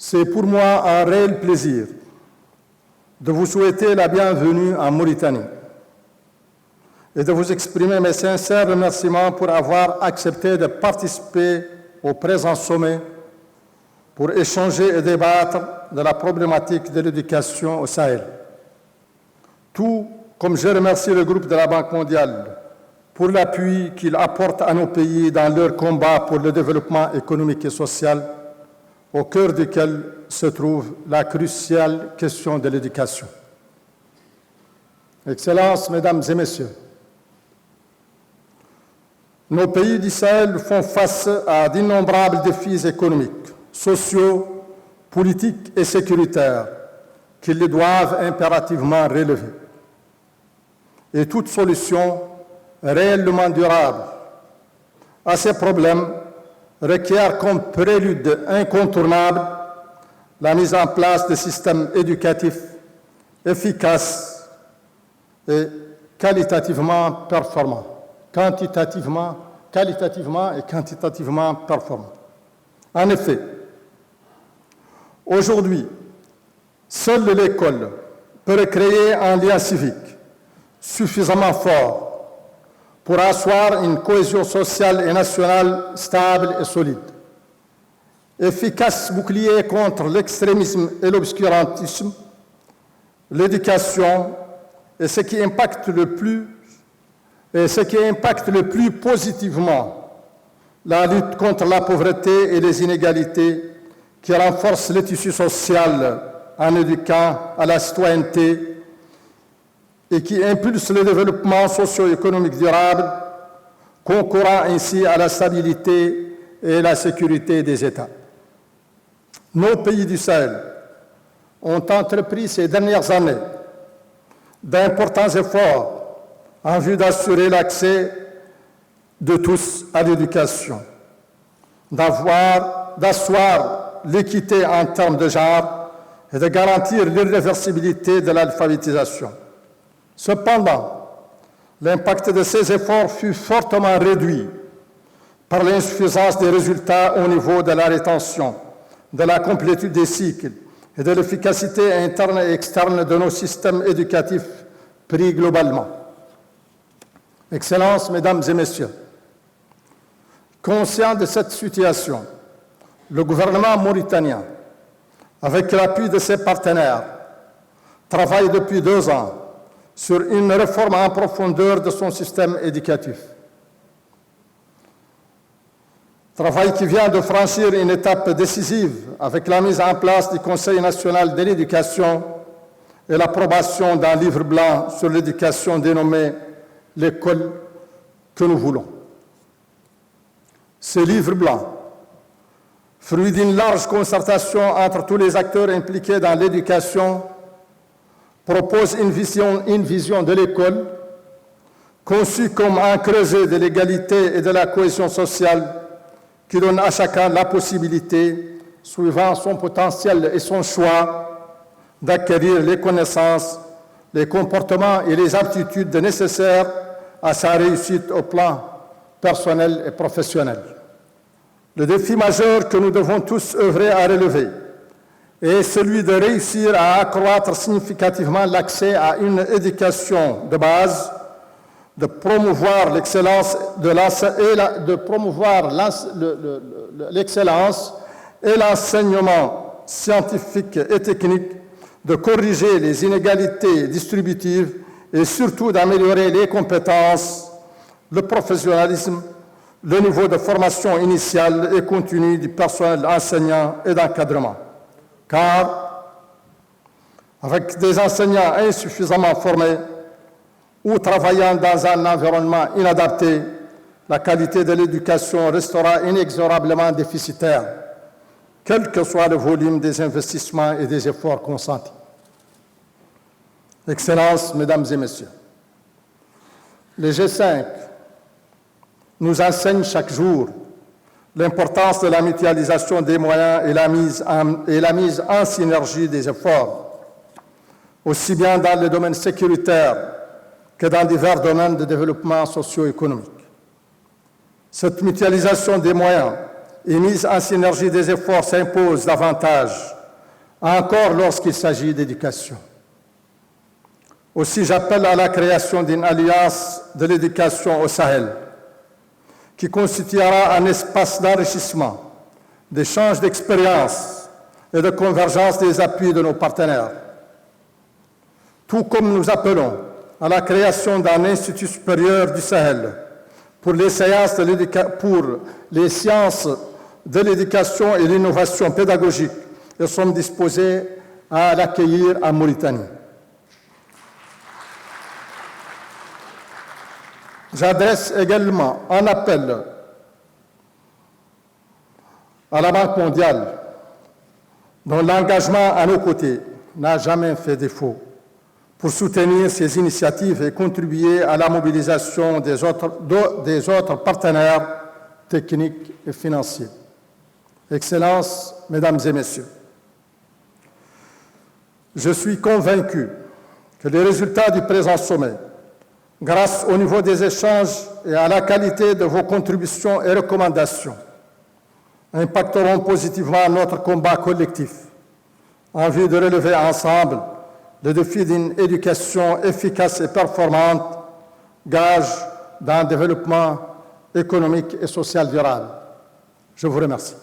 C'est pour moi un réel plaisir de vous souhaiter la bienvenue en Mauritanie et de vous exprimer mes sincères remerciements pour avoir accepté de participer au présent sommet pour échanger et débattre de la problématique de l'éducation au Sahel. Tout comme je remercie le groupe de la Banque mondiale pour l'appui qu'il apporte à nos pays dans leur combat pour le développement économique et social, au cœur duquel se trouve la cruciale question de l'éducation. Excellences, Mesdames et Messieurs, nos pays du Sahel font face à d'innombrables défis économiques, sociaux, politiques et sécuritaires qu'ils doivent impérativement relever. Et toute solution réellement durable à ces problèmes requiert comme prélude incontournable la mise en place de systèmes éducatifs efficaces et qualitativement performants, qualitativement et quantitativement performants. En effet, aujourd'hui, seule l'école peut créer un lien civique suffisamment fort pour asseoir une cohésion sociale et nationale stable et solide. Efficace bouclier contre l'extrémisme et l'obscurantisme, l'éducation est ce qui impacte le plus positivement la lutte contre la pauvreté et les inégalités, qui renforce le tissu social en éduquant à la citoyenneté et qui impulse le développement socio-économique durable, concourant ainsi à la stabilité et la sécurité des États. Nos pays du Sahel ont entrepris ces dernières années d'importants efforts en vue d'assurer l'accès de tous à l'éducation, d'asseoir l'équité en termes de genre et de garantir l'irréversibilité de l'alphabétisation. Cependant, l'impact de ces efforts fut fortement réduit par l'insuffisance des résultats au niveau de la rétention, de la complétude des cycles et de l'efficacité interne et externe de nos systèmes éducatifs pris globalement. Excellences, Mesdames et Messieurs, conscient de cette situation, le gouvernement mauritanien, avec l'appui de ses partenaires, travaille depuis 2 ans sur une réforme en profondeur de son système éducatif. Travail qui vient de franchir une étape décisive avec la mise en place du Conseil national de l'éducation et l'approbation d'un livre blanc sur l'éducation dénommé « L'école que nous voulons ». Ce livre blanc, fruit d'une large concertation entre tous les acteurs impliqués dans l'éducation, propose une vision de l'école conçue comme un creuset de l'égalité et de la cohésion sociale qui donne à chacun la possibilité, suivant son potentiel et son choix, d'acquérir les connaissances, les comportements et les aptitudes nécessaires à sa réussite au plan personnel et professionnel. Le défi majeur que nous devons tous œuvrer à relever est celui de réussir à accroître significativement l'accès à une éducation de base, de promouvoir l'excellence et l'enseignement scientifique et technique, de corriger les inégalités distributives et surtout d'améliorer les compétences, le professionnalisme, le niveau de formation initiale et continue du personnel enseignant et d'encadrement. Car, avec des enseignants insuffisamment formés ou travaillant dans un environnement inadapté, la qualité de l'éducation restera inexorablement déficitaire, quel que soit le volume des investissements et des efforts consentis. Excellences, Mesdames et Messieurs, les G5 nous enseignent chaque jour l'importance de la mutualisation des moyens et la mise en synergie des efforts, aussi bien dans le domaine sécuritaire que dans divers domaines de développement socio-économique. Cette mutualisation des moyens et mise en synergie des efforts s'impose davantage encore lorsqu'il s'agit d'éducation. Aussi, j'appelle à la création d'une alliance de l'éducation au Sahel, qui constituera un espace d'enrichissement, d'échange d'expériences et de convergence des appuis de nos partenaires. Tout comme nous appelons à la création d'un institut supérieur du Sahel pour les sciences de l'éducation et l'innovation pédagogique, et sommes disposés à l'accueillir en Mauritanie. J'adresse également un appel à la Banque mondiale, dont l'engagement à nos côtés n'a jamais fait défaut, pour soutenir ces initiatives et contribuer à la mobilisation des autres partenaires techniques et financiers. Excellences, Mesdames et Messieurs, je suis convaincu que les résultats du présent sommet, grâce au niveau des échanges et à la qualité de vos contributions et recommandations, impacteront positivement notre combat collectif en vue de relever ensemble le défi d'une éducation efficace et performante, gage d'un développement économique et social durable. Je vous remercie.